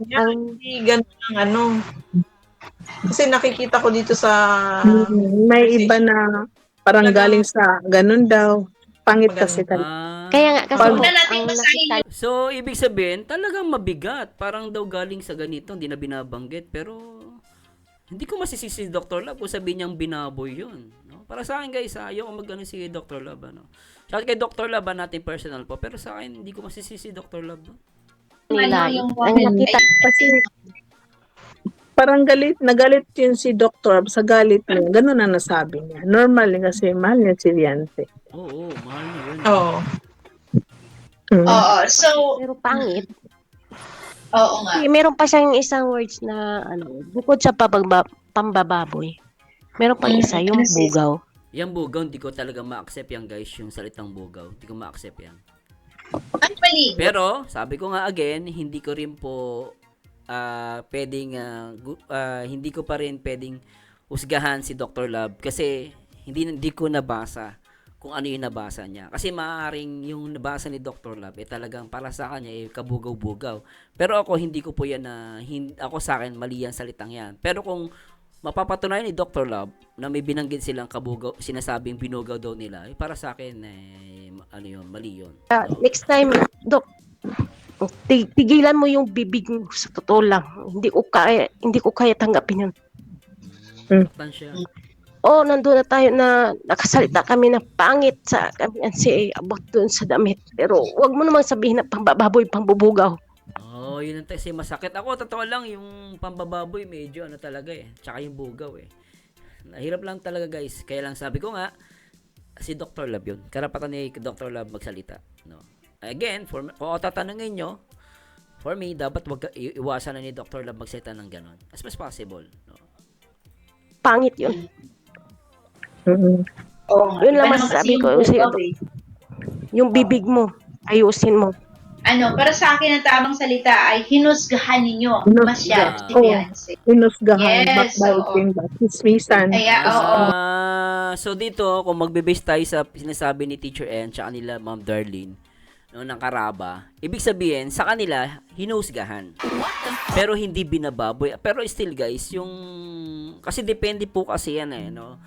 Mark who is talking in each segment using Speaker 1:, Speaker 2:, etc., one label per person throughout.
Speaker 1: Niya,
Speaker 2: Ang
Speaker 1: hindi ganun ang ano. Kasi nakikita ko dito sa
Speaker 3: May
Speaker 1: message.
Speaker 3: iba na parang
Speaker 1: Talagang
Speaker 3: galing sa ganun daw. Pangit kasi
Speaker 1: maganda.
Speaker 3: talaga.
Speaker 2: kaya nga kasi
Speaker 3: Pag
Speaker 2: po,
Speaker 4: Huwag na natin
Speaker 2: ang
Speaker 4: basahin
Speaker 2: nakita
Speaker 4: yung
Speaker 5: So, ibig sabihin, talagang mabigat. Parang daw galing sa ganito, hindi na binabanggit. Pero, hindi ko masisisi si Dr. Love kung sabihin niyang binaboy yun. No? Para sa akin guys, ayoko mag-ano si Dr. Love. Ano? Shout kay Dr. Love, natin personal po. Pero sa akin, hindi ko masisisi si Dr. Love. No?
Speaker 2: nila,
Speaker 4: yung
Speaker 2: ang nakita
Speaker 3: Kasi parang nagalit yun si Doktor sa galit niya. Ganun ang nasabi niya. Normal yun kasi mahal niya si Riante.
Speaker 5: Oo, mahal na yun.
Speaker 1: Oo.
Speaker 4: Oo, so,
Speaker 2: pero pangit.
Speaker 4: oo nga.
Speaker 2: Meron pa siyang isang words na ano, bukod sa pambababoy. Meron pang isa, yung
Speaker 4: Ano, sis?
Speaker 2: bugaw.
Speaker 5: Yung bugaw, hindi ko talaga ma-accept yan guys. Yung salitang bugaw. Hindi ko ma-accept yan.
Speaker 4: Actually,
Speaker 5: Pero, sabi ko nga again, hindi ko rin po pwedeng, hindi ko pa rin pwedeng husgahan si Dr. Love kasi hindi ko nabasa kung ano yung nabasa niya. Kasi maaaring yung nabasa ni Dr. Love talagang para sa kanya kabugaw-bugaw. Pero ako hindi ko po yan ako sa akin mali yan salitang yan. Pero kung mapapatunayan ni Dr. Love na may binanggit silang kabugaw, sinasabing binugaw daw nila, para sa akin ano yun, mali yun.
Speaker 2: Next time, Dok, tigilan mo yung bibig mo sa totoo lang. Hindi ko kaya tanggapin yun.
Speaker 5: Tansya.
Speaker 2: Nandun na tayo na nakasalita kami na pangit sa kami about doon sa damit. Pero wag mo namang sabihin na pambababoy, pambubugaw.
Speaker 5: Yun ang kasi masakit. Ako, totoo lang, yung pambababoy, medyo ano talaga Tsaka yung bugaw Nahirap lang talaga guys. Kaya lang sabi ko nga, si Dr. Love yun. Karapatan ni Dr. Love magsalita. No? Again, kung tatanungin nyo, for me, dapat iwasan na ni Dr. Love magsalita ng ganon. As much as possible. No?
Speaker 2: Pangit yun.
Speaker 4: oo nga.
Speaker 2: Yun lang
Speaker 4: Iba naman
Speaker 2: masasabi
Speaker 4: kasi
Speaker 2: ko
Speaker 4: yung
Speaker 2: sa'yo,
Speaker 4: bugaw eh.
Speaker 2: Yung bibig mo, ayusin mo.
Speaker 4: Para sa akin, ang tamang salita ay hinusgahan ninyo masyado si
Speaker 3: Oo.
Speaker 4: Beyonce.
Speaker 3: Inusgahan,
Speaker 4: Yes,
Speaker 3: backbiting, hismisan.
Speaker 4: Kaya, oo.
Speaker 5: So dito, kung magbe-base tayo sa sinasabi ni Teacher N tsaka nila Ma'am Darlene, no, ng Karaba, ibig sabihin, sa kanila, hinusgahan. Pero hindi binababoy. Pero still guys, kasi depende po kasi yan no?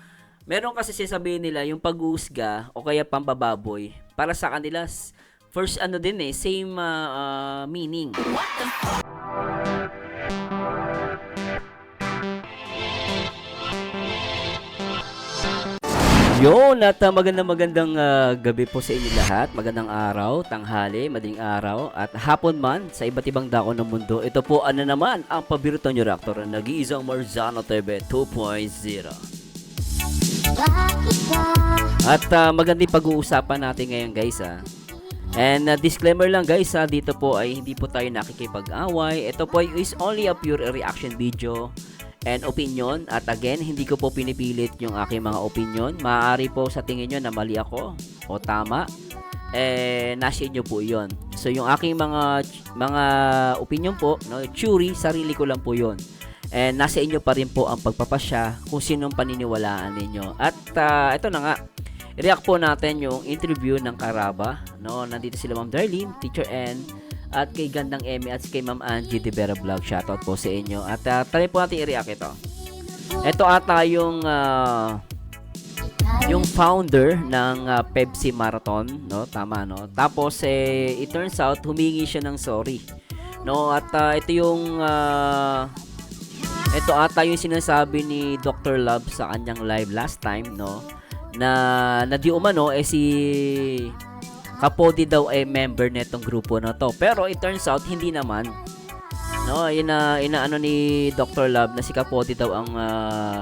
Speaker 5: Meron kasi sasabihin nila, yung pag-uusga o kaya pambababoy, para sa kanila, first same meaning. Yun, at magandang gabi po sa inyo lahat. Magandang araw, tanghali, madaling araw, at hapon man sa iba't ibang dako ng mundo. Ito po naman ang paborito nyo reactor na nag-iisang Marzano TV 2.0. At magandang pag-uusapan natin ngayon guys And disclaimer lang guys dito po ay hindi po tayo nakikipag-away. Ito po is only a pure reaction video and opinion. At again, hindi ko po pinipilit yung aking mga opinion. Maaari po sa tingin nyo na mali ako o tama. Nasa inyo po yun. So yung aking mga opinion po, no, theory, sarili ko lang po yun. And nasa inyo pa rin po ang pagpapasya kung sinong paniniwalaan ninyo. At ito na nga, i-react po natin yung interview ng Karaba. No? Nandito sila Ma'am Darlene, Teacher N, at kay Gandang Emmy at kay Ma'am Angie de Vera Vlog. Shoutout po sa inyo. At try po natin i-react ito. Ito ata yung founder ng Pepsi Marathon, no? Tama, no? Tapos it turns out humingi siya ng sorry. No? At ito ata yung sinasabi ni Dr. Love sa kanyang live last time, no? Na di umano si Kapodi daw ay member netong grupo na to. Pero it turns out hindi naman. No, inaano ni Dr. Love na si Kapodi daw ang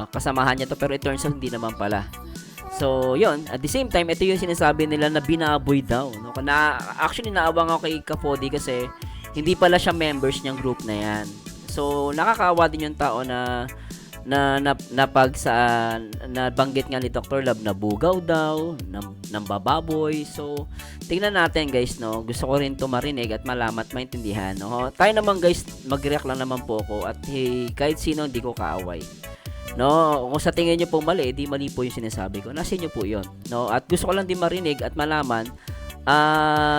Speaker 5: kasamahan niya to, pero it turns out hindi naman pala. So, yun, at the same time, ito yung sinasabi nila na binaboy daw, no? Actually naawang ako kay Kapodi kasi hindi pala siya members niyang group na yan. So, nakakaawa din yung tao na nabanggit nga ni Dr. Love na bugaw daw, ng bababoy. So, tingnan natin guys, no. Gusto ko rin to marinig at malaman at maintindihan, no. Tayo naman guys, mag-react lang naman po ako at kahit sino hindi ko kaaway. No, kung sa tingin niyo po mali, di mali po yung sinasabi ko. Nasa inyo po 'yon, no. At gusto ko lang din marinig at malaman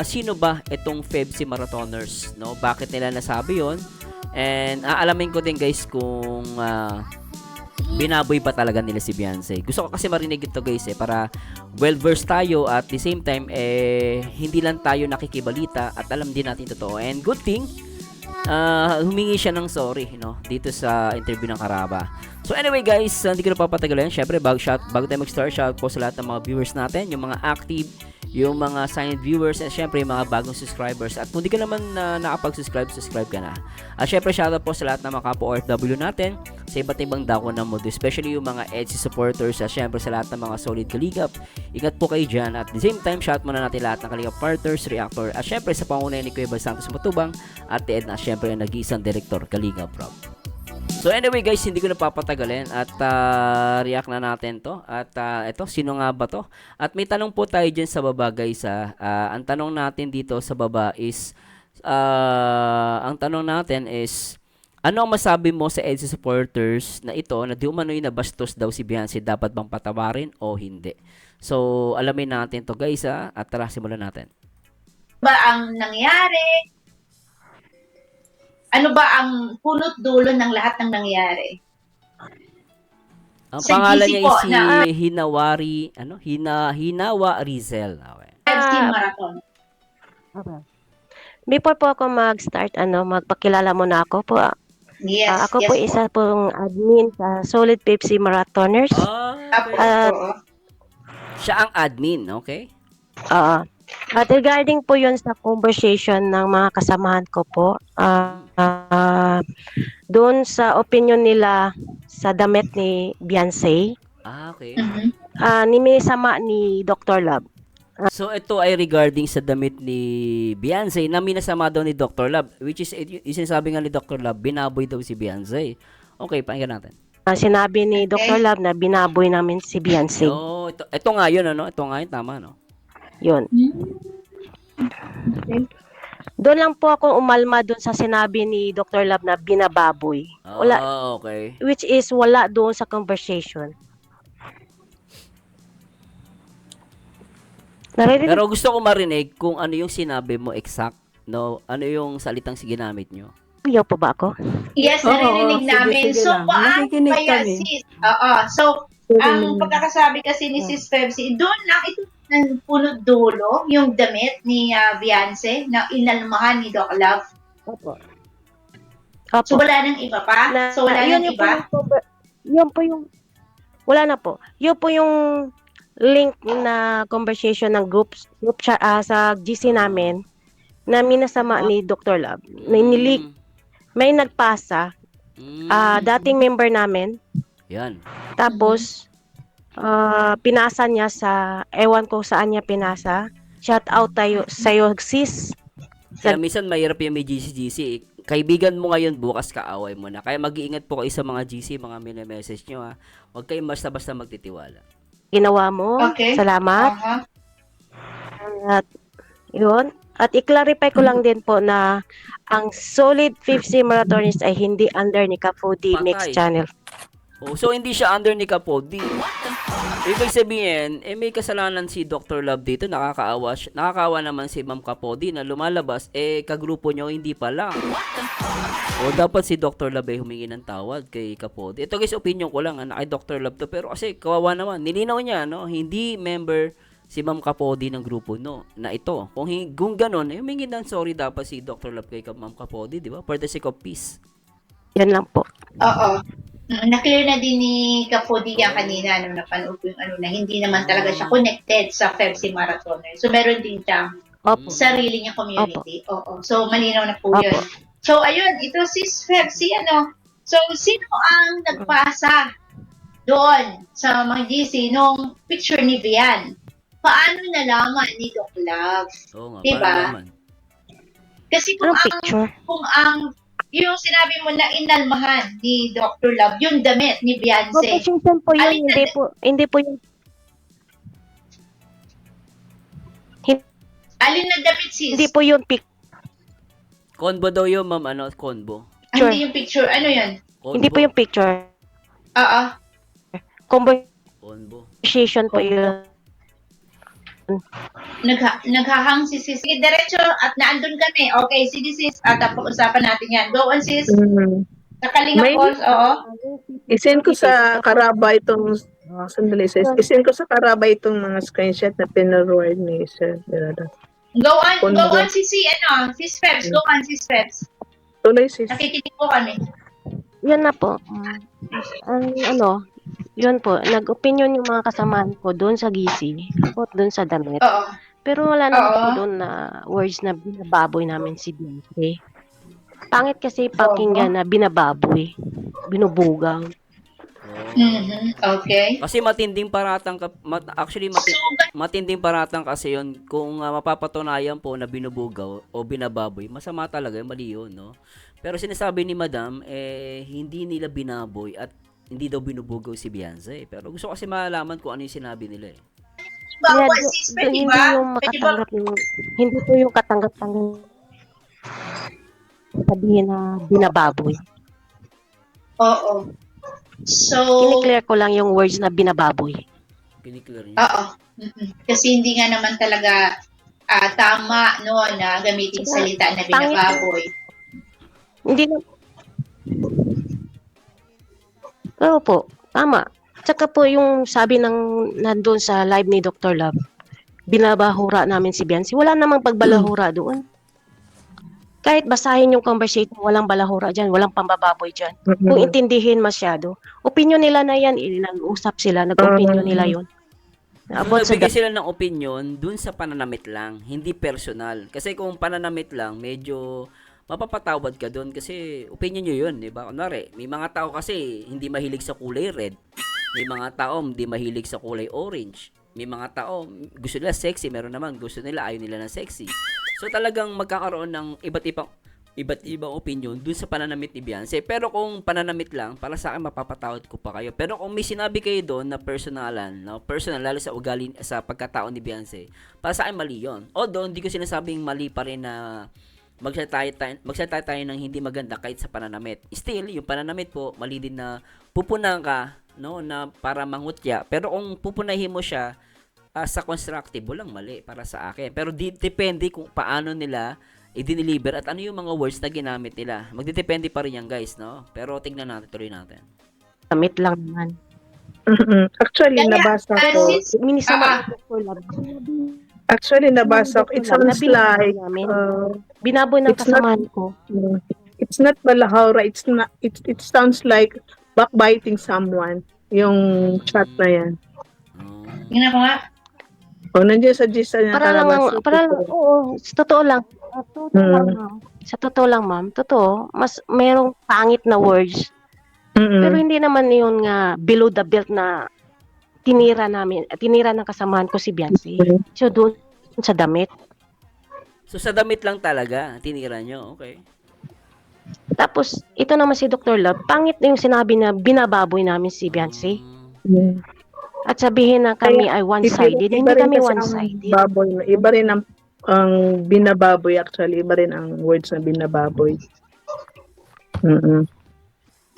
Speaker 5: sino ba itong Pepsi Marathoners, no? Bakit nila nasabi 'yon? And aalamin ko din guys kung binaboy pa talaga nila si Beyonce. Gusto ko kasi marinig ito guys para well-versed tayo at the same time hindi lang tayo nakikibalita at alam din natin totoo. And good thing humingi siya ng sorry dito sa interview ng Karaba. So anyway guys, hindi ko na papatagalin. Syempre bago tayo mag-start, shout po sa lahat ng mga viewers natin, yung mga active, yung mga silent viewers, at syempre yung mga bagong subscribers. At kung di ka naman nakapag-subscribe, subscribe ka na. At syempre shoutout po sa lahat ng mga kapwa OFW natin sa iba't ibang dako ng mundo, especially yung mga EDSI supporters, at syempre sa lahat ng mga solid kaligap. Ingat po kayo dyan. At the same time, shout muna natin lahat ng kaligap partners, reactor, at syempre sa pangunayan ni Kuya Bal Santos Matubang at Ed na syempre ang nag-iisang director, Kaligap Rob. So anyway guys, hindi ko na papatagalin at react na natin to. At ito, sino nga ba to? At may tanong po tayo dyan sa baba guys. Ang tanong natin dito sa baba is, ano ang masabi mo sa EDSI supporters na ito na di umano'y nabastos daw si Beyonce, dapat bang patawarin o hindi? So alamin natin to guys at tara simulan natin.
Speaker 4: Ba ang nangyari? Ano ba ang punot dulo ng lahat ng nangyari?
Speaker 5: Ang
Speaker 4: Sa
Speaker 5: pangalan
Speaker 4: GC
Speaker 5: niya
Speaker 4: po
Speaker 5: is si
Speaker 4: na-
Speaker 5: Hinawa Rizel. Okay.
Speaker 4: FC Marathon.
Speaker 2: Okay. Before po ako mag-start, magpakilala muna ako po.
Speaker 4: Yes,
Speaker 2: Ako
Speaker 4: yes
Speaker 2: po isa pong admin sa Solid Pepsi Marathoners.
Speaker 4: Apo,
Speaker 2: At-
Speaker 4: oo.
Speaker 5: Siya ang admin, okay?
Speaker 2: At regarding po yun sa conversation ng mga kasamahan ko po, doon sa opinion nila sa damit ni Beyonce,
Speaker 5: Okay.
Speaker 4: Mhm.
Speaker 2: nimisama ni Dr. Love.
Speaker 5: So ito ay regarding sa damit ni Beyonce na minasama daw ni Dr. Love, which is sinasabi nga ni Dr. Love, binaboy daw si Beyonce. Okay, pakinggan natin.
Speaker 2: Sinabi ni Dr. Love na binaboy namin si Beyonce.
Speaker 5: Oh, ito nga yun, Ito nga yun, tama, no?
Speaker 2: Yun.
Speaker 4: Okay.
Speaker 2: Doon lang po ako umalma doon sa sinabi ni Dr. Love na binababoy. Wala,
Speaker 5: Okay.
Speaker 2: which is wala doon sa conversation. Naririnig
Speaker 5: Pero gusto ko marinig kung ano yung sinabi mo exact, no? Ano yung salitang ginamit nyo?
Speaker 2: niyo po ba ako?
Speaker 4: Yes,
Speaker 3: Oo,
Speaker 4: naririnig
Speaker 3: sige,
Speaker 4: namin.
Speaker 3: sige
Speaker 4: So,
Speaker 3: lang.
Speaker 4: paano
Speaker 3: Nakikinig
Speaker 4: kaya
Speaker 3: kami.
Speaker 4: sis? Oo. So, ang pagkakasabi kasi ni Sis Pepsi, doon lang ito ng punot dulo, yung damit ni Beyonce na inalmahan ni Doc Love.
Speaker 2: Opo.
Speaker 4: So, wala nang iba pa? So, wala nang
Speaker 2: yun
Speaker 4: iba?
Speaker 2: Yun po yung wala na po. Yun po yung link na conversation ng group chat sa GC namin na minasama ni Dr. Love. Nilik, may nagpasa, dating member namin,
Speaker 5: Yan.
Speaker 2: tapos pinasa niya sa, ewan ko saan niya pinasa, shout out tayo sa'yo sis.
Speaker 5: Kaya minsan mahirap yung may GC. Kaibigan mo ngayon, bukas kaaway mo na. Kaya mag-iingat po kayo sa mga GC, mga message nyo ha. Huwag kayong basta-basta magtitiwala.
Speaker 2: Ginawa mo.
Speaker 4: Okay.
Speaker 2: Salamat.
Speaker 4: Aha.
Speaker 2: At yun. At i-clarify ko lang din po na ang Solid 50 Marathonist ay hindi under ni Kapudi
Speaker 5: Patay.
Speaker 2: Mix Channel.
Speaker 5: Oh, so hindi siya under ni Kapodi. Ibig sabihin, may kasalanan si Dr. Love dito, nakakaawa naman si Ma'am Kapodi na lumalabas, kagrupo nyo hindi pala. O dapat si Dr. Love ay humingi ng tawad kay Kapodi. Ito guys, opinion ko lang, kay Dr. Love to, pero kasi kawawa naman, nilinaw niya, hindi member si Ma'am Kapodi ng grupo na ito. Kung ganun, humingi ng sorry dapat si Dr. Love kay Ma'am Kapodi, di ba? For the sake of peace.
Speaker 2: Yan lang po.
Speaker 4: Oo. Na-clear na din ni Kapudi yan kanina nung napanood ko yung na hindi naman talaga siya connected sa Pepsi Marathoner. So, meron din siyang
Speaker 2: Opo.
Speaker 4: sarili niyang community. Oo. So, malinaw na po
Speaker 2: Opo.
Speaker 4: yun. So, ayun, ito si Pepsi, So, sino ang nagpasa doon sa mga GC nung picture ni Vian? Paano nalaman ni Doc Love?
Speaker 5: Oo nga,
Speaker 4: Diba?
Speaker 5: parang naman.
Speaker 4: Kasi
Speaker 2: Anong picture?
Speaker 4: kung ang yung sinabi mo na inalmahan ni Dr. Love, yung damit ni Beyonce.
Speaker 2: Conversation po yun,
Speaker 4: Alin na-
Speaker 2: hindi po yung
Speaker 4: Alin na damit sis?
Speaker 2: hindi po yung picture.
Speaker 5: Convo daw yun, ma'am, convo.
Speaker 4: Hindi yung picture. Ano yun?
Speaker 5: Convo.
Speaker 2: Hindi po yung picture.
Speaker 4: Oo.
Speaker 2: Conversation
Speaker 5: Convo.
Speaker 2: po yun.
Speaker 4: Naghahang si sis. Sige, diretso at naandun kami. Okay, sige sis. At pag-usapan natin yan. Go on sis. Sa Kalinga
Speaker 3: May
Speaker 4: Falls, oo.
Speaker 3: isend ko sa Karaba itong sandali sis. Isend ko sa Karaba itong mga screenshot na pinarward ni Sir Gerardo.
Speaker 4: Go on sis, sis Febs. Go on sis Febs.
Speaker 3: Tuloy sis.
Speaker 4: Nakikinig po kami.
Speaker 2: Yun na po. Yun po, nag-opinion yung mga kasamahan ko doon sa GC, o doon sa damit.
Speaker 4: Oo.
Speaker 2: Pero wala naman po
Speaker 4: Oo.
Speaker 2: doon na words na binababoy namin si Beyonce. Pangit kasi pakinggan na binababoy, binubugaw.
Speaker 4: Okay.
Speaker 5: Kasi matinding paratang matinding paratang kasi yon kung mapapatunayan po na binubugaw o binababoy, masama talaga, mali yun, no? Pero sinasabi ni Madam hindi nila binaboy at hindi daw binubugaw si Beyonce. Pero gusto kasi malaman kung ano yung sinabi nila eh.
Speaker 2: Kaya
Speaker 4: Bawal sis, pwede
Speaker 2: hindi
Speaker 4: ba?
Speaker 2: yung makatanggap yung, hindi po yung katanggap-tanggap sabihin na binababoy.
Speaker 4: Oo. So,
Speaker 2: Kiniklear ko lang yung words na binababoy.
Speaker 5: Kiniklear niyo.
Speaker 4: oo. Kasi hindi nga naman talaga tama no na gamitin salita na binababoy.
Speaker 2: Hindi na. Oo po, tama. Tsaka po yung sabi nandun sa live ni Dr. Love, binabahura namin si Beyonce. Wala namang pagbalahura doon. Kahit basahin yung conversation, walang balahura dyan, walang pambababoy dyan. Kung intindihin masyado, opinion nila na yan, nag-usap sila, nag-opinion nila yun.
Speaker 5: So, nagbigay sila ng opinion dun sa pananamit lang, hindi personal. Kasi kung pananamit lang, medyo mapapatawad ka dun kasi opinion nyo yun, di ba? Kunwari, may mga tao kasi hindi mahilig sa kulay red. May mga tao hindi mahilig sa kulay orange. May mga tao gusto nila sexy, meron naman gusto nila ayaw nila ng sexy. So talagang magkakaroon ng iba't ibang opinion dun sa pananamit ni Beyonce. Pero kung pananamit lang, para sa akin mapapatawad ko pa kayo. Pero kung may sinabi kayo doon na personalan, no, personal lalo sa ugali sa pagkatao ni Beyonce, para sa akin mali 'yon. Although hindi ko sinasabing mali pa rin na magsalita tayo ng hindi maganda kahit sa pananamit. Still, yung pananamit po, mali din na pupunan ka, no, na para mangutya. Pero kung pupunahin mo siya sa constructive, walang mali para sa akin. Pero depende kung paano nila i-deliver at ano yung mga words na ginamit nila. Magdedepende pa rin yan, guys, no? Pero tignan natin, tuloy natin.
Speaker 2: Damit lang naman.
Speaker 3: Actually, nabasa ko.
Speaker 2: Minisama
Speaker 3: Actually, nabasa ko. It sounds like
Speaker 2: binaboy ng
Speaker 3: it's not-
Speaker 2: kasamahan ko.
Speaker 3: it's not balahura. It sounds like backbiting someone. Yung chat na yan.
Speaker 4: Tingnan ko nga.
Speaker 3: O, nandiyan sa gista niya.
Speaker 2: Oo, sa totoo lang. Sa totoo lang, ma'am. Totoo, mas merong pangit na words. Pero hindi naman yun nga below the belt na tinira ng kasamahan ko si Beyonce. So, doon sa damit.
Speaker 5: So, sa damit lang talaga, tinira nyo, okay.
Speaker 2: Tapos, ito naman si Dr. Love, pangit na yung sinabi na binababoy namin si Beyonce. At sabihin na kami ay one-sided. Hindi kami one-sided.
Speaker 3: Iba rin ang binababoy actually. Iba rin ang words na binababoy.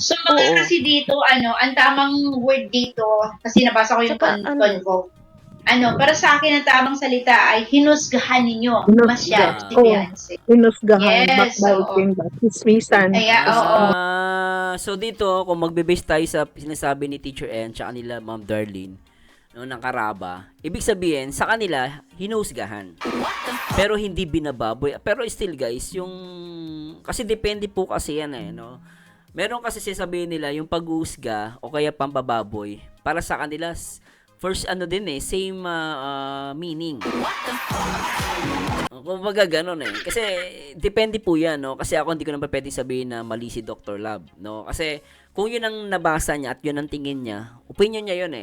Speaker 4: So, kasi dito, ang tamang word dito, kasi nabasa ko yung convo. Para sa akin, ang tamang salita ay hinusgahan ninyo masyado si Beyonce.
Speaker 3: Hinusgahan,
Speaker 4: Yes,
Speaker 3: backbiting, hismisan.
Speaker 5: So dito, kung magbe-base tayo sa sinasabi ni Teacher N tsaka nila Ma'am Darlene, no, ng Karaba, ibig sabihin, sa kanila, hinusgahan. Pero hindi binababoy. Pero still guys, kasi depende po kasi yan no. Meron kasi sasabihin nila yung pag-uusga o kaya pambababoy. Para sa kanila, first same meaning. Kumbaga ganun Kasi depende po yan, no? Kasi ako hindi ko naman pwedeng sabihin na mali si Dr. Love, no? Kasi kung yun ang nabasa niya at yun ang tingin niya, opinion niya yun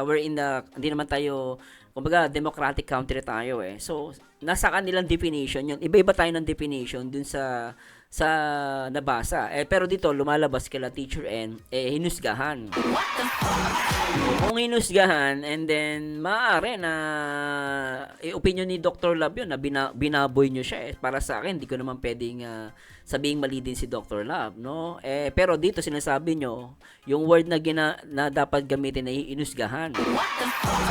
Speaker 5: we're in hindi naman tayo, kumbaga democratic country tayo So, nasa kanilang definition yun. Iba-iba tayo ng definition dun sa sa nabasa. Pero dito, lumalabas kila Teacher N, hinusgahan. Kung hinusgahan, and then, maaari na, opinion ni Dr. Lab yun, na binaboy nyo siya. Para sa akin, hindi ko naman pwedeng sabihing mali din si Dr. Lab, no? Pero dito, sinasabi nyo, yung word na dapat gamitin ay hinusgahan.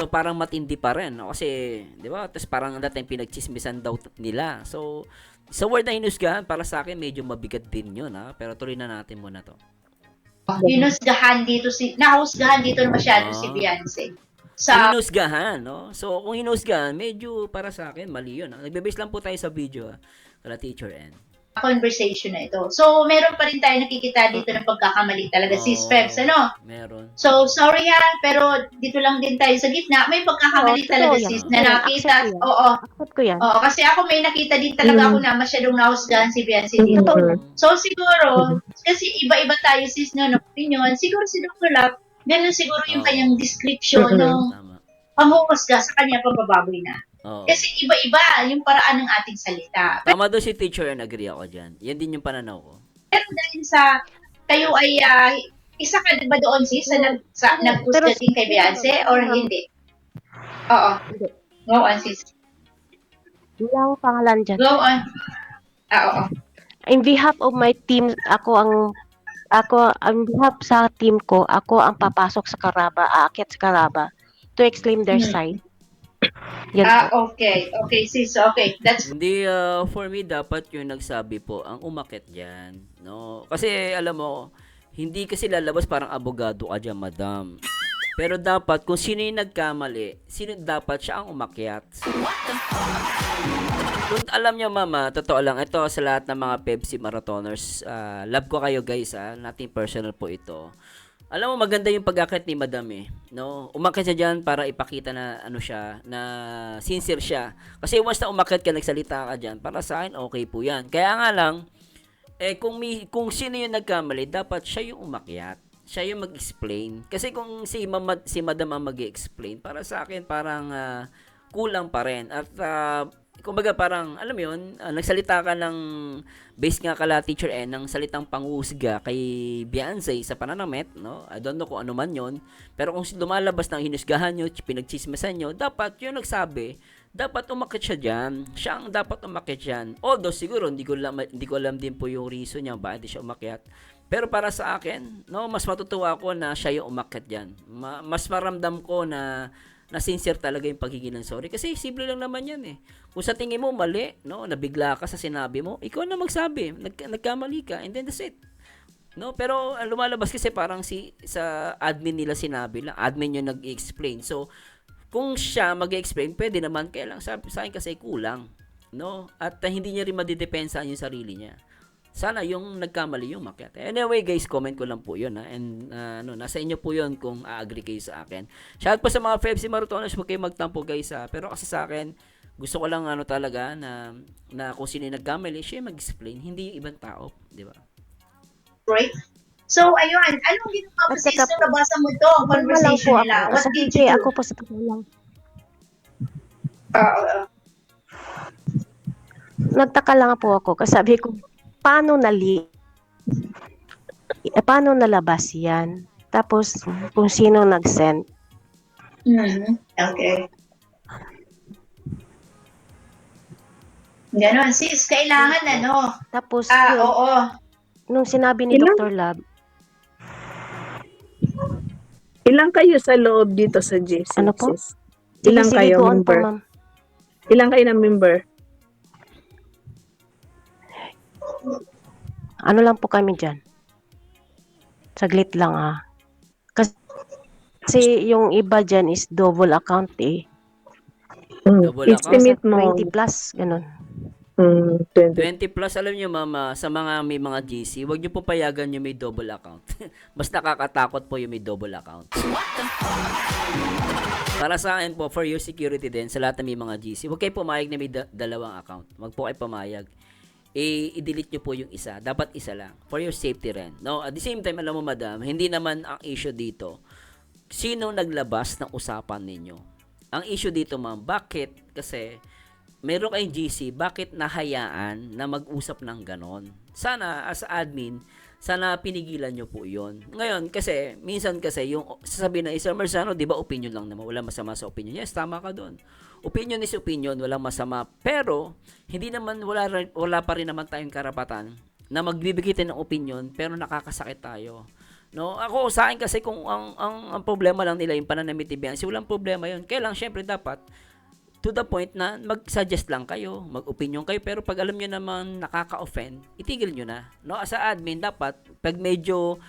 Speaker 5: So, parang matindi pa rin, no? Kasi, di ba? Tapos parang that time pinagchismisan daw nila. So, sa word na hinusgahan, para sa akin, medyo mabigat din yun, ha? Pero tuloy na natin muna to.
Speaker 4: Nahusgahan dito na masyado si Beyonce. Sa
Speaker 5: Hinusgahan, no? So, kung hinusgahan, medyo para sa akin, mali yun. Nagbe-base lang po tayo sa video, kala Teacher N.
Speaker 4: conversation na ito. So, meron pa rin tayo nakikita dito ng pagkakamali talaga, sis Febs, ano?
Speaker 5: Meron.
Speaker 4: So, sorry ha, pero dito lang din tayo sa gitna. May pagkakamali talaga, sis, na nakita. Oo.
Speaker 2: Accept ko yan.
Speaker 4: Oo, kasi ako may nakita din talaga ako na masyadong nahusgahan si Beyonce dito. So, siguro, kasi iba-iba tayo, sis, no, ng opinion. Siguro si Dr. Lap, ganun siguro yung kanyang description ng
Speaker 5: Tama.
Speaker 4: panghuhusga sa kanya pagbababoy na.
Speaker 5: Oo.
Speaker 4: Kasi iba-iba yung paraan ng ating salita.
Speaker 5: Tama doon si Teacher N, agree ako dyan. Yan din yung pananaw ko.
Speaker 4: Pero dahil sa kayo ay isa ka ba doon sis sa nag-post din kay Beyonce or hindi? Oo. Go on sis.
Speaker 2: Wala akong pangalan dyan.
Speaker 4: Go on. Oo.
Speaker 2: In behalf of my team, on behalf sa team ko, ako ang papasok sa Karaba, aakyat sa Karaba to exclaim their side. Yan po.
Speaker 4: Okay. Okay sis. Okay. That's
Speaker 5: Hindi, for me, dapat yung nagsabi po, ang umakit dyan. No? Kasi, alam mo, hindi kasi lalabas parang abogado ka dyan, madam. Pero dapat, kung sino yung nagkamali, sino dapat siya ang umakyat. Kung alam nyo, mama, totoo lang, ito sa lahat ng mga Pepsi Marathoners, love ko kayo guys, nothing personal po ito. Alam mo, maganda yung pag-akit ni madam no? Umakit siya dyan para ipakita na, ano siya, na sincere siya. Kasi once na umakit ka, nagsalita ka dyan, para sa akin, okay po yan. Kaya nga lang, kung sino yung nagkamali, dapat siya yung umakyat. Siya yung mag-explain. Kasi kung si madam ang mag-explain, para sa akin, parang kulang pa rin. At, kumbaga parang, alam mo yun, nagsalita ka ng, base nga kala Teacher N, ng salitang panghusga kay Beyonce sa pananamit, no? I don't know kung ano man yun. Pero kung lumalabas ng hinusgahan nyo, pinagchismisan nyo, dapat yung nagsabi, dapat umakit siya dyan. Siya ang dapat umakit dyan. Although siguro, hindi ko alam din po yung reason niya, bakit siya umakyat. Pero para sa akin, no, mas matutuwa ako na siya yung umakyat dyan. Mas maramdam ko na sincere talaga yung paghingi ng sorry. Kasi simple lang naman yan Kung sa tingin mo mali, no, nabigla ka sa sinabi mo, ikaw na magsabi, nagkamali ka, and then that's it. No, pero lumalabas kasi parang sa admin nila sinabi lang, admin yung nag-explain. So, kung siya mag-explain, pwede naman, kaya lang sa akin kasi kulang. No? At hindi niya rin madidepensa yung sarili niya. Sana yung nagkamali yung makyat. Anyway guys, comment ko lang po yun and nasa inyo po yun kung agree kayo sa akin. Shout po sa mga Pepsi Marathoners, huwag kayo magtampo guys pero kasi sa akin, gusto ko lang talaga na kung sino yung nagkamali, siya mag-explain, hindi yung ibang tao, di ba?
Speaker 4: great. So, ayun. Anong ginawa mo sis nung nabasa mo to? Conversation nila. What did you do?
Speaker 2: Ako po sa totoo lang. Nagtaka lang po ako kasi sabi ko, paano nalabas yan? Tapos, kung sino nag-send.
Speaker 4: Okay. Ganon, sis. Kailangan
Speaker 2: Tapos, yun,
Speaker 4: oo.
Speaker 2: nung sinabi ni
Speaker 3: Ilan?
Speaker 2: Dr. Lab,
Speaker 3: Ilang kayo sa loob dito sa GC?
Speaker 2: Ano po?
Speaker 3: sis? Ilang
Speaker 2: sige,
Speaker 3: kayo
Speaker 2: go on po,
Speaker 3: member?
Speaker 2: ma'am.
Speaker 3: Ilang kayo na member?
Speaker 2: Ano lang po kami dyan? Saglit lang Kasi yung iba dyan is double account
Speaker 5: Double
Speaker 3: Estimate mo.
Speaker 2: 20 plus, ganun.
Speaker 3: 20.
Speaker 5: 20 plus, alam nyo mama, sa may mga GC, huwag nyo po payagan yung may double account. Mas nakakatakot po yung may double account. Para sa akin po, for your security din, sa lahat ng may mga GC, huwag kayo pumayag na may dalawang account. Huwag po kayo pumayag. I-delete nyo po yung isa. Dapat isa lang. For your safety rin. No? At the same time, alam mo madam, hindi naman ang issue dito, sino naglabas ng usapan ninyo. Ang issue dito ma'am, bakit? Kasi, meron kayong GC, bakit nahayaan na mag-usap ng ganon? Sana, as admin, sana pinigilan nyo po yon. Ngayon, kasi, minsan kasi, yung sasabihin na Sir Marzano, di ba opinion lang naman, wala masama sa opinion. Yes, tama ka doon. Opinion is opinion, walang masama. Pero, hindi naman, wala pa rin naman tayong karapatan na magbibigay tayo ng opinion, pero nakakasakit tayo. No, ako sa akin kasi kung ang problema lang nila yung pananamit ni Beyonce, walang problema yun. Kaya lang, syempre dapat, to the point na mag-suggest lang kayo, mag-opinion kayo, pero pag alam nyo naman nakaka-offend, itigil nyo na. No? As a admin, dapat, pag medyo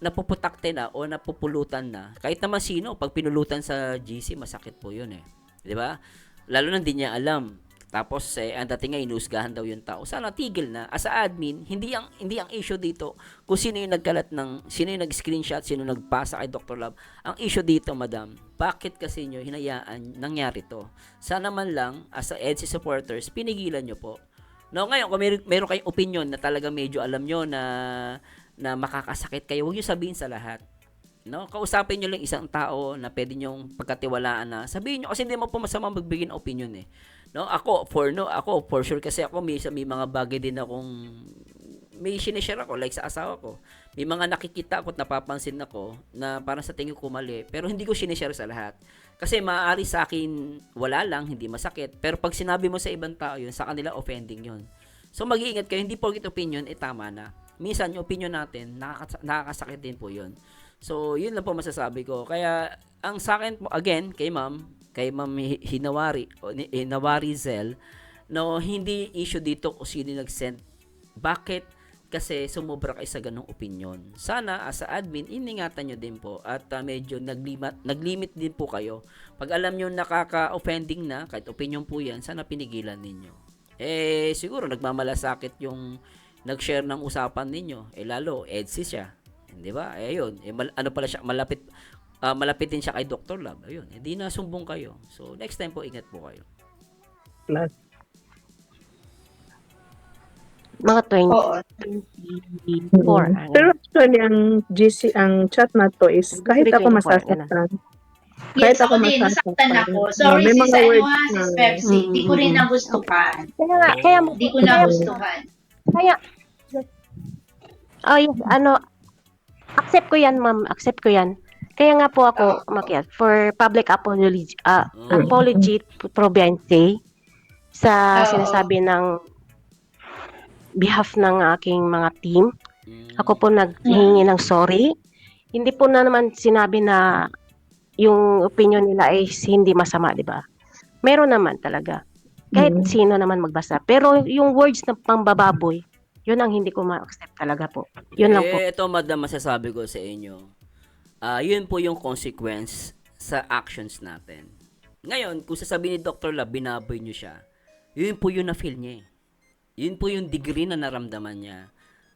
Speaker 5: napuputakte na o napupulutan na, kahit naman sino, pag pinulutan sa GC, masakit po yun eh. Di ba? Lalo na hindi niya alam. Tapos, ang dating nga, inusgahan daw yung tao. Sana tigil na. As a admin, hindi ang issue dito kung sino yung sino yung nag-screenshot, sino nagpasa kay Dr. Love. Ang issue dito, madam, bakit kasi nyo hinayaan nangyari to? Sana man lang, as a EDSI supporters, pinigilan nyo po. No, ngayon, kung meron kayong opinion na talaga medyo alam nyo na makakasakit kayo, huwag nyo sabihin sa lahat. No, kausapin nyo lang isang tao na pwede nyong pagkatiwalaan na sabihin nyo kasi hindi mo po masama magbigay ng opinion eh. No, ako for sure kasi ako may mga bagay din akong may sinishare ako like sa asawa ko. May mga nakikita ako at napapansin ako na parang sa tingin ko mali pero hindi ko sinishare sa lahat. Kasi maaari sa akin wala lang, hindi masakit. Pero pag sinabi mo sa ibang tao yun, sa kanila offending yun. So mag-iingat kayo, hindi porket opinion, tama na. Minsan yung opinion natin, nakakasakit din po yun. So, yun lang po masasabi ko. Kaya, ang sa akin po, again, kay Ma'am Hinawari Zel, no, hindi issue dito kung sino nag-send. Bakit? Kasi sumobra kayo sa ganong opinion. Sana, as a admin, iningatan nyo din po at medyo naglimit din po kayo. Pag alam nyo nakaka-offending na, kahit opinion po yan, sana pinigilan ninyo. Siguro, nagmamalasakit yung nag-share ng usapan ninyo. Lalo, EDSI siya. Di ba? Ayun. Ano pala siya, malapitin siya kay Dr. Love. Ayun. Hindi na sumbong kayo. So, next time po, ingat po kayo.
Speaker 3: Plus,
Speaker 2: Mga
Speaker 4: Oo.
Speaker 2: 24.
Speaker 3: pero actually, ang GC, ang chat na to is kahit ako
Speaker 2: 24,
Speaker 3: masasaktan.
Speaker 4: Yes,
Speaker 3: Kahit ako
Speaker 4: ako din, nasaktan ako.
Speaker 3: masasaktan.
Speaker 4: Sorry,
Speaker 3: May
Speaker 4: sis,
Speaker 3: mga
Speaker 4: ano
Speaker 3: words
Speaker 4: ha,
Speaker 3: na,
Speaker 4: sis Pepsi. Di ko rin nagustuhan. Di ko nagustuhan.
Speaker 2: Kaya, yes, accept ko yan, ma'am. Accept ko yan. Kaya nga po ako umakyat for public apology pro Beyonce sa sinasabi ng behalf ng aking mga team. Ako po naghingi ng sorry. Hindi po na naman sinabi na yung opinion nila ay hindi masama, di ba? Meron naman talaga. Kahit sino naman magbasa. Pero yung words na pambababoy, yun ang hindi ko ma-accept talaga po. Yun lang po.
Speaker 5: Ito, madam, masasabi ko sa inyo. Yun po yung consequence sa actions natin. Ngayon, kung sasabihin ni Dr. Love, binaboy nyo siya, yun po yung na-feel niya. Yun po yung degree na naramdaman niya.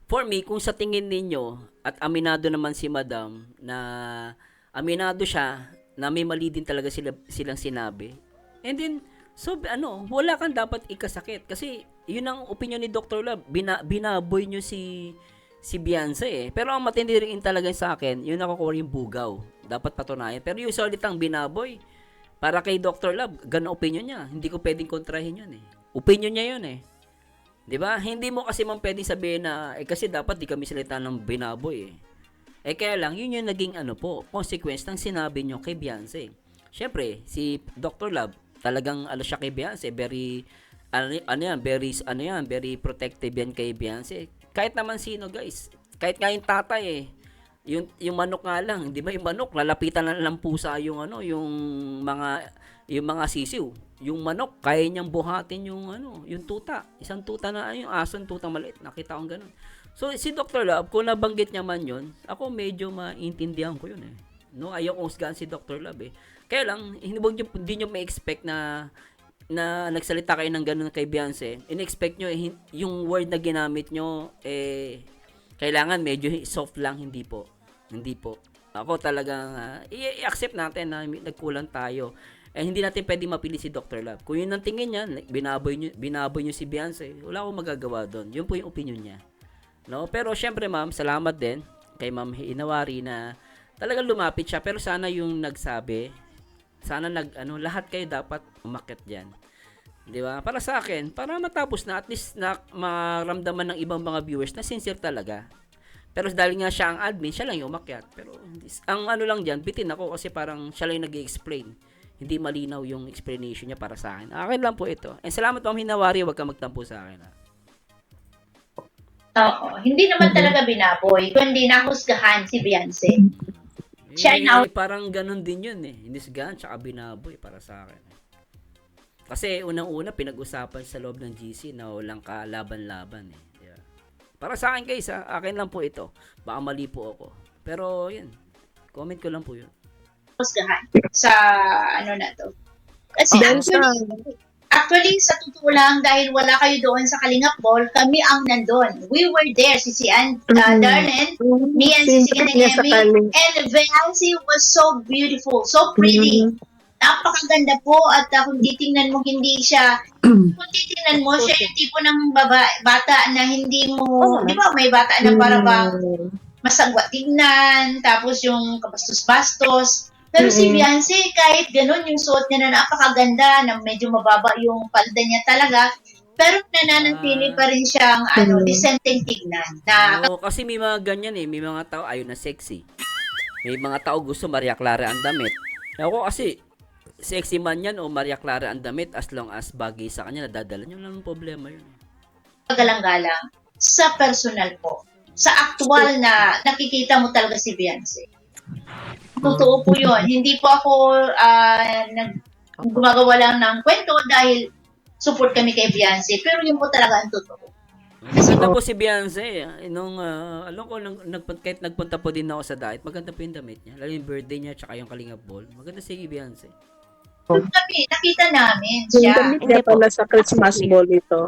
Speaker 5: For me, kung sa tingin ninyo, at aminado naman si madam, na aminado siya, na may mali din talaga silang sinabi, and then, so, wala kang dapat ikasakit. Kasi, yun ang opinion ni Dr. Love. Binaboy nyo si Beyonce eh. Pero ang matindi rin talaga sa akin, yun nakukuha yung bugaw. Dapat patunayan. Pero yung salitang binaboy, para kay Dr. Love, ganun opinion niya. Hindi ko pwedeng kontrahin yun eh. Opinion niya yun eh. 'Di ba? Hindi mo kasi man pwedeng sabihin na, kasi dapat di kami salita ng binaboy eh. Kaya lang, yun yung naging consequence ng sinabi nyo kay Beyonce. Siyempre, si Dr. Love, talagang siya kay Beyonce, very protective yan kay Beyonce. Kahit naman sino, guys. Kahit nga yung tatay eh. Yung manok nga lang, di ba yung manok, lalapitan na lang pusa yung mga sisiw. Yung manok, kaya niyang buhatin yung tuta. Isang tuta na, yung aso, tutang maliit. Nakita kong ganun. So, si Dr. Love, kung nabanggit niya man yun, ako medyo maintindihan ko yun eh. No, ayaw kong husgahan si Dr. Love eh. Kaya lang, hindi nyo may-expect na nagsalita kayo ng ganun kay Beyonce. In-expect nyo, yung word na ginamit nyo, kailangan medyo soft lang, hindi po. Hindi po. Ako talagang, i-accept natin na nagkulang tayo. Hindi natin pwedeng mapili si Dr. Love. Kung yun ang tingin niya, binaboy nyo si Beyonce, wala akong magagawa doon. Yun po yung opinion niya. No? Pero syempre ma'am, salamat din kay Ma'am Hinawari na talagang lumapit siya. Pero sana yung nagsabi, sana lahat kayo dapat umakyat diyan. Di ba? Para sa akin, para matapos na, at least na maramdaman ng ibang mga viewers na sincere talaga. Pero dahil nga siya ang admin, siya lang yung umakyat. Pero ang ano lang dyan, bitin ako kasi parang siya lang yung nag-i-explain. Hindi malinaw yung explanation niya para sa akin. Akin lang po ito. And salamat Ma'am Hinawari, huwag ka magtampo sa akin.
Speaker 4: Oo. Hindi naman talaga binaboy, kundi nahusgahan si Beyonce. Siya na
Speaker 5: Parang ganun din yun eh. Hinisgahan tsaka binaboy para sa akin. Kasi unang-una pinag-usapan sa loob ng GC na walang kalaban-laban eh. Yeah. Para sa akin guys, akin lang po ito. Baka mali po ako. Pero yun, comment ko lang po yun.
Speaker 4: husgahan sa ano na to. Kasi actually, sa totoo lang, dahil wala kayo doon sa Kalingap Ball, kami ang nandun. We were there, si Darlene, me and si Ganayemi, and Beyonce was so beautiful, so pretty. Napakaganda po at kung titingnan mo, hindi siya, kung titingnan mo, siya yung tipo ng bata na hindi mo, di ba may bata na para bang masagwa tignan, tapos yung kabastos-bastos. Pero si Beyonce, kahit ganun, yung suot niya na napakaganda, na medyo mababa yung palda niya talaga, pero nananatili pa rin siyang decenteng tignan. Na,
Speaker 5: kasi may mga ganyan eh, may mga tao ayaw na sexy. May mga tao gusto Maria Clara ang damit. Ako kasi, sexy man yan o Maria Clara ang damit, as long as bagay sa kanya, nadadala niya, walang problema yun.
Speaker 4: Pagalang-galang, sa personal po, sa actual na nakikita mo talaga si Beyonce. Totoo po yun. Hindi po ako gumagawa lang ng kwento dahil support kami kay Beyonce. Pero yun po talaga ang totoo.
Speaker 5: Maganda po si Beyonce. Nung, alam ko, kahit nagpunta po din ako sa diet, maganda po yung damit niya. Lalo yung birthday niya, tsaka yung Kalingap Ball. Maganda si Beyonce.
Speaker 4: Kami, nakita namin siya.
Speaker 3: Yung damit niya pala sa Christmas ball ito.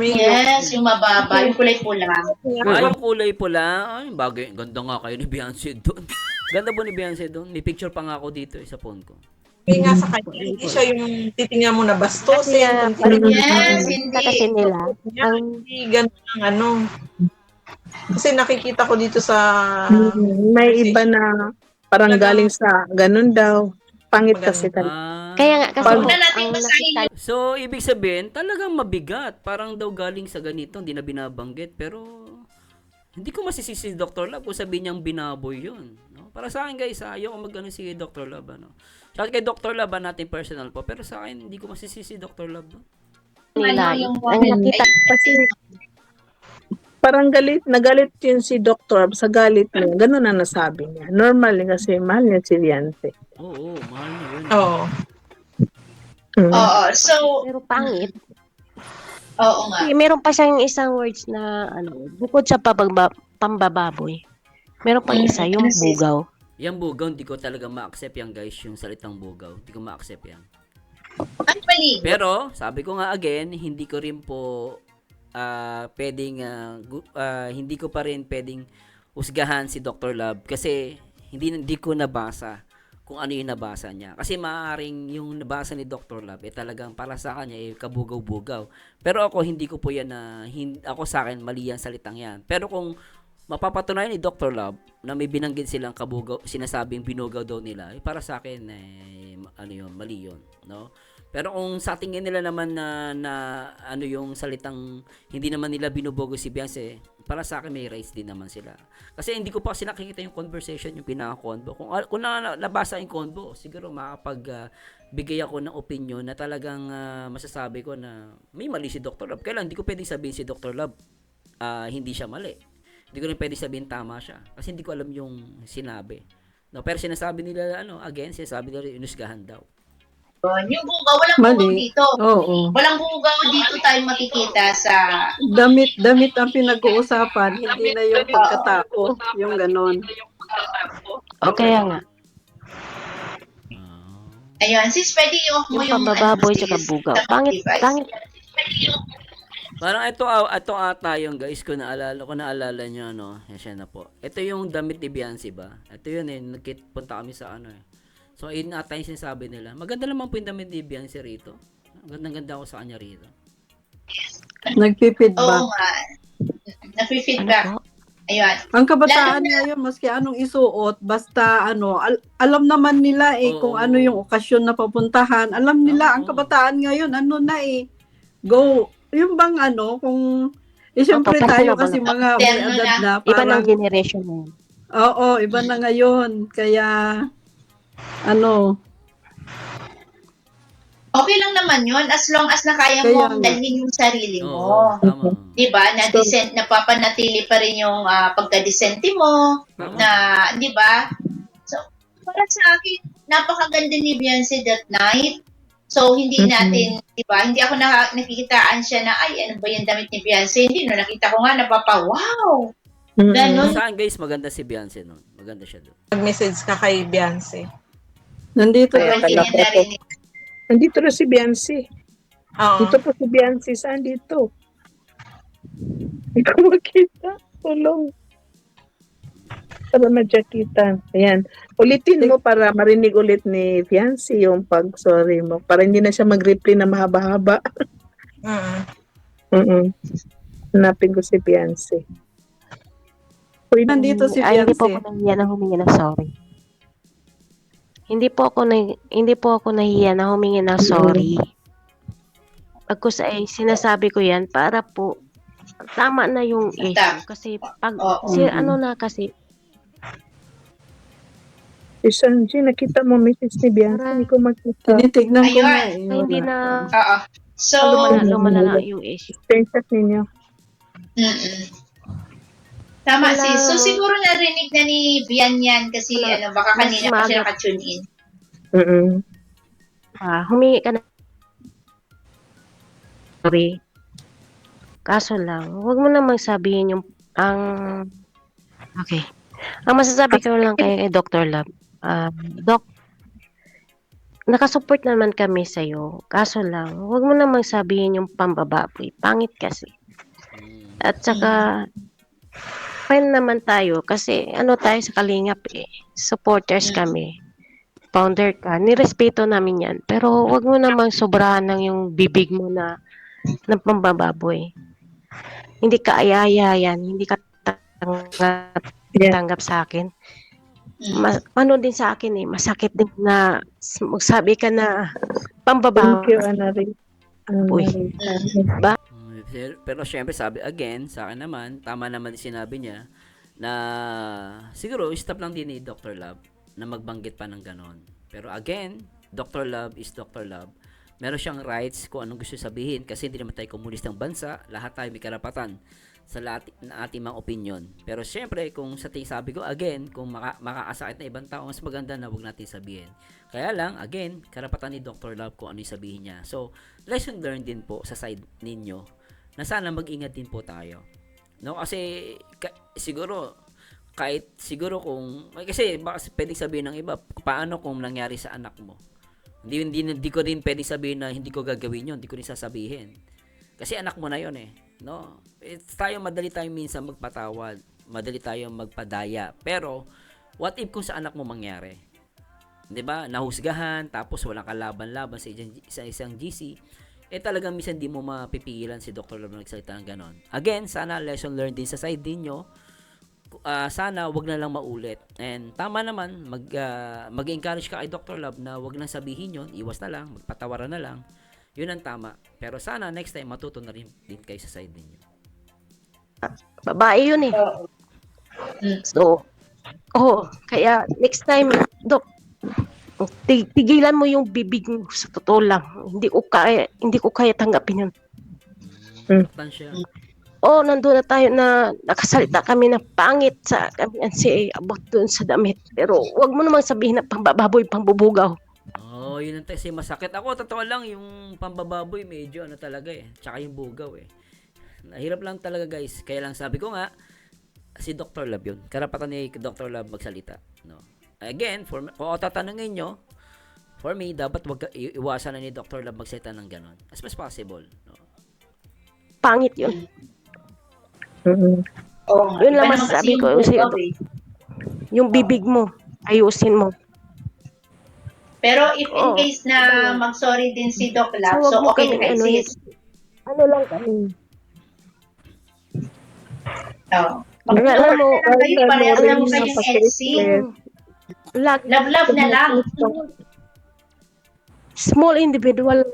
Speaker 4: Yes, yung mababa, yung kulay pula.
Speaker 5: Yung kulay pula. Ay, bagay. Ganda nga kayo ni Beyonce doon. Ganda po ni Beyonce doon. May picture pa nga ako dito sa phone ko.
Speaker 1: Kaya nga sa kanya, hindi siya yung titingnan mo na bastos.
Speaker 4: Yes, hindi.
Speaker 2: Kasi nila,
Speaker 1: Hindi ganun ang Kasi nakikita ko dito sa...
Speaker 3: May iba na parang galing sa ganun daw. Pangit kasi talaga.
Speaker 2: kaya nga, kasi
Speaker 4: Huwag
Speaker 2: po,
Speaker 4: na natin
Speaker 2: ang
Speaker 4: basahin
Speaker 2: nakita
Speaker 5: So, ibig sabihin, talagang mabigat. Parang daw galing sa ganito, hindi na binabanggit. Pero, hindi ko masisisi si Dr. Love kung sabihin niyang binaboy yun. No? Para sa akin guys, ayoko mag-ano si Dr. Love. Ano? Sa kay Dr. Love, natin personal po. Pero sa akin, hindi ko masisisi si Dr. Love. No?
Speaker 2: nila,
Speaker 4: yung
Speaker 2: ang nakita,
Speaker 3: Kasi parang nagalit yun si Doktor sa galit niya. Ganun na nasabi niya. Normal kasi mahal niya si Beyonce.
Speaker 5: Oo, mahal na yun.
Speaker 1: Oo.
Speaker 4: Oo, so,
Speaker 2: pero pangit.
Speaker 4: oo nga.
Speaker 2: Meron pa siyang isang words na, bukod sa pambababoy, meron pa isa, yung bugaw.
Speaker 5: Yung bugaw, hindi ko talaga ma-accept yan guys, yung salitang bugaw. Hindi ko ma-accept yan.
Speaker 4: Actually,
Speaker 5: Pero, sabi ko nga again, hindi ko rin po pwedeng, hindi ko pa rin pwedeng husgahan si Dr. Love kasi hindi ko nabasa kung ano yung nabasa niya. Kasi maaaring yung nabasa ni Dr. Love, talagang para sa kanya, kabugaw-bugaw. Pero ako, hindi ko po yan ako sa akin, mali yan salitang yan. Pero kung mapapatunayan ni Dr. Love na may binanggit silang kabugaw, sinasabing binugaw daw nila, para sa akin, mali yun, no? Pero kung sa tingin nila naman na yung salitang hindi naman nila binubogo si Beyonce, para sa akin may rights din naman sila. Kasi hindi ko pa kasi nakikita yung conversation, yung pinaka-convo. Kung nabasa yung convo, siguro bigay ako ng opinion na talagang masasabi ko na may mali si Dr. Love. Kailan hindi ko pwedeng sabihin si Dr. Love hindi siya mali. Hindi ko rin pwedeng sabihin tama siya. Kasi hindi ko alam yung sinabi. No, pero sinasabi nila, sinasabi nila inusgahan daw.
Speaker 4: yung bugaw, walang bugaw dito.
Speaker 3: Oo.
Speaker 4: Walang bugaw dito tayo makikita sa...
Speaker 6: Damit ang pinag-uusapan, hindi na yung pagkatao, yung ganon.
Speaker 2: O kaya nga,
Speaker 4: Ayun, sis, pwede i-off mo
Speaker 2: yung
Speaker 4: yung...
Speaker 2: pambababoy
Speaker 4: sis,
Speaker 2: sa bugaw.
Speaker 4: sa
Speaker 2: Pangit,
Speaker 4: device.
Speaker 2: pangit.
Speaker 5: Parang ito ata yung guys, kung naalala nyo, yan na po. Ito yung damit ni Beyonce ba? Ito yun punta kami sa So, yun ata yung sinasabi nila. Maganda naman po yung damit ni Beyonce rito. Ganda ako sa kanya rito.
Speaker 6: Nagpipidback.
Speaker 4: Oo nga. Nag-feedback.
Speaker 2: Ano po?
Speaker 4: Ayun.
Speaker 6: Ang kabataan
Speaker 4: Lalo na-
Speaker 6: ngayon, maski anong isuot, basta alam naman nila kung
Speaker 5: Oo.
Speaker 6: ano yung okasyon na papuntahan. Alam nila, ang
Speaker 5: Oo.
Speaker 6: kabataan ngayon, go. Yung bang kung, siyempre tayo
Speaker 2: fashionable
Speaker 6: kasi
Speaker 2: na.
Speaker 6: mga may
Speaker 4: Terno
Speaker 6: edad na,
Speaker 2: Iba ng
Speaker 6: parang,
Speaker 2: generation na yun.
Speaker 6: oo, iba na ngayon. Kaya,
Speaker 4: Okay lang naman yun as long as na kaya
Speaker 6: Kaya
Speaker 4: mong
Speaker 6: nga.
Speaker 4: dalhin yung sarili
Speaker 5: Oo,
Speaker 4: mo.
Speaker 5: tama.
Speaker 4: Diba? Napapanatili pa rin yung pagka-decente mo.
Speaker 5: Tama.
Speaker 4: Na, di ba? So, para sa akin, napakaganda ni Beyonce that night. So, hindi natin, di ba? Hindi ako nakikitaan siya na, ay, ano ba yung damit ni Beyonce? Hindi, no, nakita ko nga, wow! Ganon.
Speaker 5: Saan guys, maganda si Beyonce nun. Maganda siya doon.
Speaker 1: Mag-message ka kay Beyonce.
Speaker 6: nandito
Speaker 3: Kaya
Speaker 6: daw
Speaker 4: Hindi
Speaker 3: pala
Speaker 4: niya
Speaker 3: po.
Speaker 4: narinig.
Speaker 3: Nandito na si Beyonce.
Speaker 1: Oo.
Speaker 3: Dito po si Beyonce. Saan dito? Hindi ko makita. Tulong. Para madyakitan. Ayan. Ulitin mo para marinig ulit ni Fiancé yung pag-sorry mo. Para hindi na siya mag-reply na mahaba-haba. Hanapin ko si Fiancé.
Speaker 6: Nandito si
Speaker 2: Ay, hindi po
Speaker 6: Beyonce.
Speaker 2: ako nahiya na humingi ng sorry. Hindi po ako nahiya na humingi ng sorry. Pagkus ay sinasabi ko 'yan para po tama na yung issue kasi pag kasi
Speaker 3: Si Sanji, nakita mo message ni Bianca. Hindi ko makita.
Speaker 6: Tinitignan ko
Speaker 4: Ayun.
Speaker 6: nga
Speaker 2: hindi
Speaker 6: wala.
Speaker 2: na
Speaker 4: Oo. So,
Speaker 2: lumala na yung issue.
Speaker 3: Screenshot ninyo.
Speaker 4: mm-mm. Tama
Speaker 2: Wala.
Speaker 4: sis. So, siguro narinig na ni Bian yan kasi
Speaker 2: Wala.
Speaker 4: baka
Speaker 2: Mas
Speaker 4: kanina pa siya
Speaker 2: maaga.
Speaker 4: nakatune in.
Speaker 2: Humingi ka na sorry. Kaso lang, huwag mo namang sabihin yung okay. Ang masasabi ko lang kay Dr. Love, Doc, nakasupport naman kami sa'yo. Kaso lang, huwag mo namang sabihin yung pambababoy. Pangit kasi. At saka, fine naman tayo kasi tayo sa Kalingap supporters kami. Founder ka, nirespeto namin yan. Pero wag mo namang sobrahan ng yung bibig mo na ng pambababoy. Hindi ka ayaya yan, hindi ka tanggap sa akin. Ano din sa akin masakit din na magsabi ka na pambababoy.
Speaker 3: Thank you, Anari.
Speaker 5: Pero syempre sabi again, sa akin naman, tama naman din sinabi niya na siguro stop lang din ni Dr. Love na magbanggit pa ng ganon. Pero again, Dr. Love is Dr. Love. Meron siyang rights kung anong gusto sabihin kasi hindi naman tayo komunistang bansa, lahat tayo may karapatan sa lahat ng ating mga opinion. Pero syempre, kung sa sabi ko again, kung makakasakit na ibang tao, mas maganda na wag natin sabihin. Kaya lang, again, karapatan ni Dr. Love kung ano yung sabihin niya. So, lesson learned din po sa side ninyo na sana mag-ingat din po tayo. No, kasi siguro kung kasi baka pwedeng sabihin ng iba, paano kung nangyari sa anak mo? Hindi ko din pwedeng sabihin na hindi ko gagawin 'yon, hindi ko rin sasabihin. Kasi anak mo na 'yon no? Madali tayong minsan magpatawad, madali tayong magpadaya. Pero what if kung sa anak mo mangyari? 'Di ba? Nahusgahan tapos walang kalaban-laban sa isang GC. Talagang minsan di mo mapipigilan si Dr. Love na nagsalita ng ganon. Again, sana lesson learned din sa side ninyo. Sana wag na lang maulit. And tama naman, mag-encourage ka kay Dr. Love na wag nang sabihin yon, iwas na lang, magpatawaran na lang. Yun ang tama. Pero sana next time matuto na rin din kayo sa side ninyo.
Speaker 2: Babae yun So, kaya next time, Doc, tigilan mo yung bibig mo sa totoo lang. Hindi ko kaya tanggapin yun.
Speaker 5: Tansya.
Speaker 2: Nandun na tayo na nakasalita kami na pangit sa kami about doon sa damit. Pero wag mo namang sabihin na pambababoy, pambubugaw.
Speaker 5: Yun ang kasi masakit. Ako, totoo lang, yung pambababoy medyo talaga Tsaka yung bugaw Nahirap lang talaga guys. Kaya lang sabi ko nga, si Dr. Love yun. Karapatan ni Dr. Love magsalita. No? Again, kung tatanungin nyo, for me, dapat iwasan na ni Dr. Love magsalita ng ganon. As much as possible. No?
Speaker 2: Pangit yun. Yun lang masasabi ko. Yung bibig mo, ayusin mo.
Speaker 4: Pero if in case na mag-sorry din si Doc Love, so okay na kayo sis.
Speaker 2: Ano lang kami. Alam mo,
Speaker 4: kayo, parehas lang
Speaker 3: Lord,
Speaker 4: kayong
Speaker 3: napaka-
Speaker 4: LC.
Speaker 2: lag,
Speaker 4: Love na lang.
Speaker 2: small individual,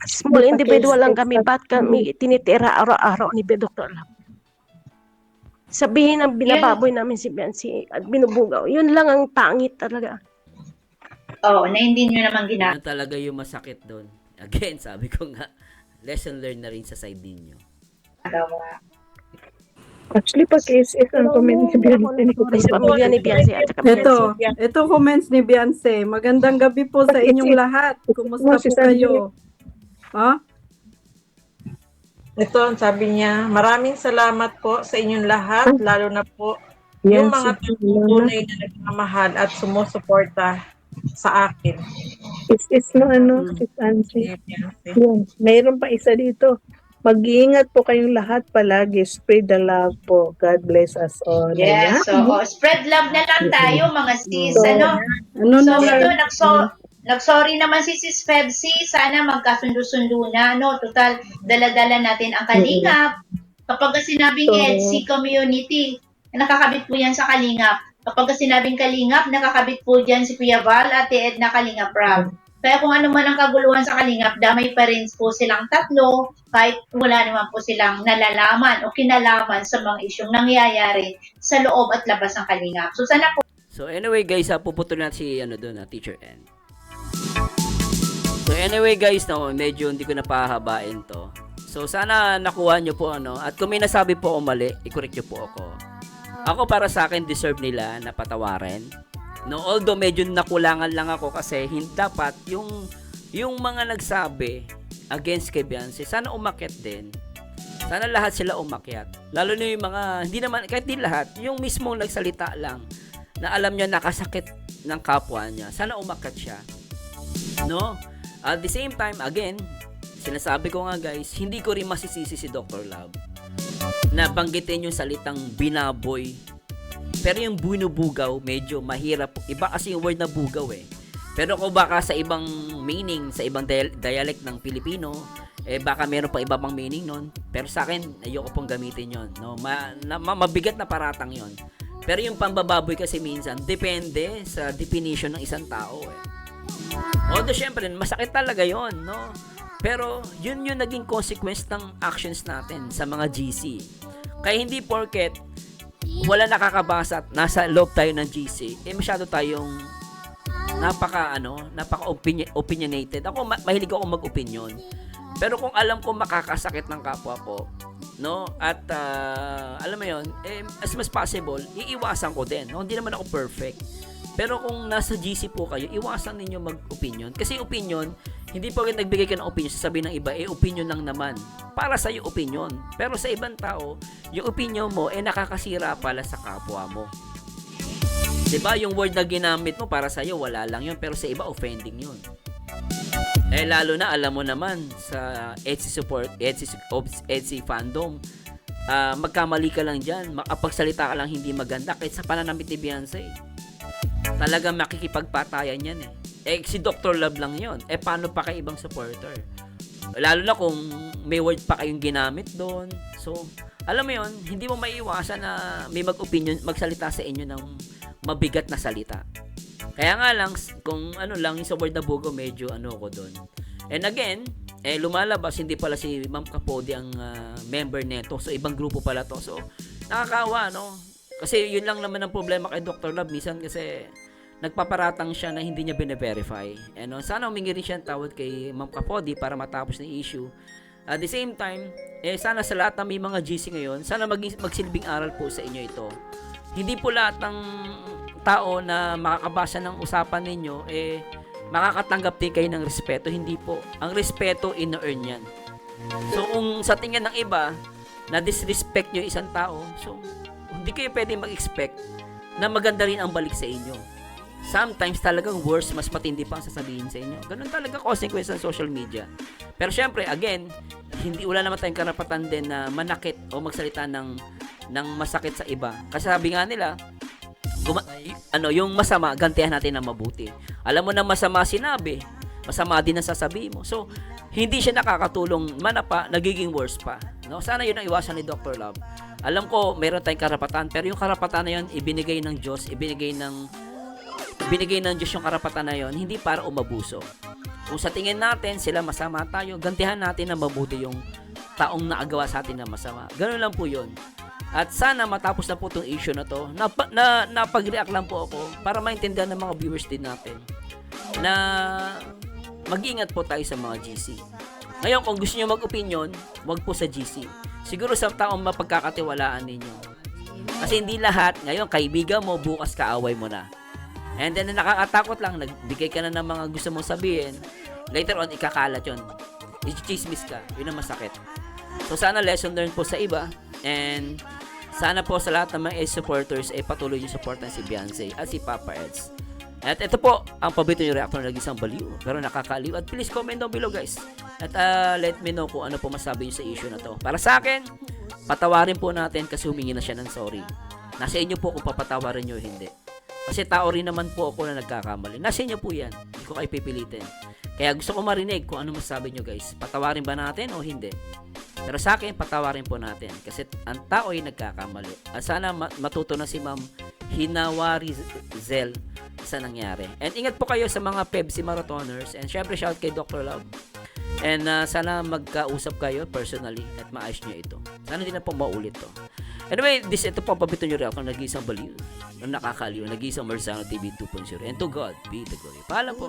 Speaker 2: small individual lang kami. Ba't kami tinitira araw-araw ni Dr. Lab? Sabihin ang binababoy namin si Biancy at binubugaw. Yun lang ang pangit talaga.
Speaker 4: Oo, na hindi nyo naman ginagawa.
Speaker 5: Yun talaga yung masakit doon. Again, sabi ko nga, lesson learned na rin sa side ninyo.
Speaker 3: Actually, pag SS ang comment si Bianca.
Speaker 2: Sa pamilya ni Biancy at saka
Speaker 6: Ito comments ni Beyonce. Magandang gabi po sa inyong lahat. Kumusta po kayo? Ha?
Speaker 1: Ito, ang sabi niya, maraming salamat po sa inyong lahat, lalo na po yung mga tunay na nagmamahal at sumusuporta sa akin.
Speaker 3: SS no, si Angie. Yan. Mayroon pa isa dito. Mag-iingat po kayong lahat palagi. Spread the love po. God bless us all.
Speaker 4: Yes, so spread love na lang tayo mga sis. Ano?
Speaker 6: Ano
Speaker 4: So
Speaker 6: na?
Speaker 4: ito, nagsorry naman si Sis Pepsi. Sana magkasundo-sundo na. No? Total, dala-dala natin ang kalingap. Kapag sinabing EDC community, nakakabit po yan sa kalingap. Kapag sinabing kalingap, nakakabit po dyan si Kuya Val, Ate Edna, Kalingap Rab. Kaya kung ano man ang kaguluhan sa kalingap, damay pa rin po silang tatlo, kahit wala naman po silang nalalaman o kinalaman sa mga isyong nangyayari sa loob at labas ng kalingap. So sana po.
Speaker 5: So anyway guys, puputol na si Teacher N. So anyway guys, no, medyo hindi ko na pahabain to. So sana nakuha nyo po at kung may nasabi po ako mali, i-correct nyo po ako. Ako para sa akin, deserve nila na patawarin. No, although medyo nakulangan lang ako kasi dapat yung mga nagsabi against kay Beyonce, sana umakyat din. Sana lahat sila umakyat. Lalo na yung mga, hindi naman, kahit di lahat, yung mismong nagsalita lang na alam niya nakasakit ng kapwa niya, sana umakyat siya. No? At the same time, again, sinasabi ko nga guys, hindi ko rin masisisi si Dr. Love na banggitin yung salitang binaboy. Pero yung binubugaw, medyo mahirap. Iba kasi yung word na bugaw eh. Pero kung baka sa ibang meaning, sa ibang dialect ng Pilipino, baka meron pa iba pang meaning nun. Pero sa akin, ayoko pong gamitin yon. No? Mabigat na paratang yon. Pero yung pambababoy kasi minsan, depende sa definition ng isang tao eh. Although syempre, masakit talaga yon, no? Pero yun yung naging consequence ng actions natin sa mga GC. Kaya hindi porket wala nakakabasa at nasa loob tayo ng GC, masyado tayong opinionated. Ako, mahilig ako mag-opinion. Pero kung alam ko makakasakit ng kapwa ko, no, at alam mo yun, as much possible, iiwasan ko din. No? Hindi naman ako perfect. Pero kung nasa GC po kayo, iwasan ninyo mag-opinion. Kasi opinion, hindi po kayo nagbigay ka ng opinion, sasabihin ng iba, opinion lang naman. Para sa'yo, opinion. Pero sa ibang tao, yung opinion mo, nakakasira pala sa kapwa mo. Diba? Yung word na ginamit mo, para sa'yo, wala lang yun. Pero sa iba, offending yun. Lalo na, alam mo naman, sa EDC support, EDC fandom, magkamali ka lang dyan, makapagsalita ka lang hindi maganda, kahit sa pananamit ni Beyonce. Talagang makikipagpatayan yan si Dr. Love lang yon. Paano pa kay ibang supporter? Lalo na kung may word pa kayong ginamit doon. So, alam mo yon, hindi mo maiiwasan na may magsalita sa inyo ng mabigat na salita. Kaya nga lang, kung lang yung sa word na bugo, medyo ko doon. And again, lumalabas, hindi pala si Ma'am Capodi ang member neto. So, ibang grupo pala to. So, nakakawa, no? Kasi yun lang naman ang problema kay Dr. Love. Minsan kasi nagpaparatang siya na hindi niya bine-verify. Sana humingi rin siya ng tawad kay Ma'am Capodi para matapos na issue. At the same time, sana sa lahat ng may mga GC ngayon, sana magsilbing aral po sa inyo ito. Hindi po lahat ng tao na makakabasa ng usapan ninyo, makakatanggap din kayo ng respeto. Hindi po. Ang respeto, ina-earn yan. So, kung sa tingin ng iba, na disrespect nyo isang tao, so, hindi kayo pwede mag-expect na maganda rin ang balik sa inyo. Sometimes talagang worse, mas matindi pa ang sasabihin sa inyo. Ganun talaga consequence ng social media. Pero syempre, again, wala naman tayong karapatan din na manakit o magsalita ng masakit sa iba. Kasi sabi nga nila, yung masama, gantihan natin ng mabuti. Alam mo na masama sinabi, masama din ang sasabihin mo. So, hindi siya nakakatulong, nagiging worse pa. No? Sana yun ang iwasan ni Dr. Love. Alam ko, meron tayong karapatan, pero yung karapatan na yun, ibinigay ng Diyos, ibinigay ng Diyos yung karapatan na yun, hindi para umabuso. Kung sa tingin natin, sila masama tayo, gantihan natin na mabuti yung taong naagawa sa atin na masama. Ganun lang po yun. At sana matapos na po itong issue na to, napag-react lang po ako para maintindihan ng mga viewers din natin na mag-iingat po tayo sa mga GC. Ngayon, kung gusto nyo mag-opinion, wag po sa GC. Siguro sa taong mapagkakatiwalaan ninyo. Kasi hindi lahat, ngayon, kaibigan mo, bukas kaaway mo na. And then, nakakatakot lang, nagbigay ka na ng mga gusto mong sabihin, later on, ikakalat yun. I-chismis ka, yun ang masakit. So, sana lesson learned po sa iba, and sana po sa lahat ng mga supporters ay patuloy yung supportan si Beyonce at si Papa Eds. At ito po, ang paborito yung reactor na nag-isang baliw, pero nakakaliw. At please comment down below guys. At let me know kung ano po masabi nyo sa issue na to. Para sa akin, patawarin po natin kasi humingi na siya ng sorry. Nasa inyo po kung papatawarin nyo o hindi. Kasi tao rin naman po ako na nagkakamali. Nasa inyo po yan. Hindi ko kayo pipilitin. Kaya gusto ko marinig kung ano masabi nyo guys. Patawarin ba natin o hindi? Pero sa akin, patawarin po natin. Kasi ang tao ay nagkakamali. At sana matuto na si Ma'am Hinawari Zel sa nangyari. And ingat po kayo sa mga Pepsi Marathoners. And syempre, shout kay Dr. Love. And sana magkausap kayo personally at maayos nyo ito. Sana hindi na po maulit to. Anyway, ito po pabito nyo rin ako nag-iisang baliw. Nakakaliw, nag-iisang Marzano TV 2.0. And to God be the glory. Paalam po.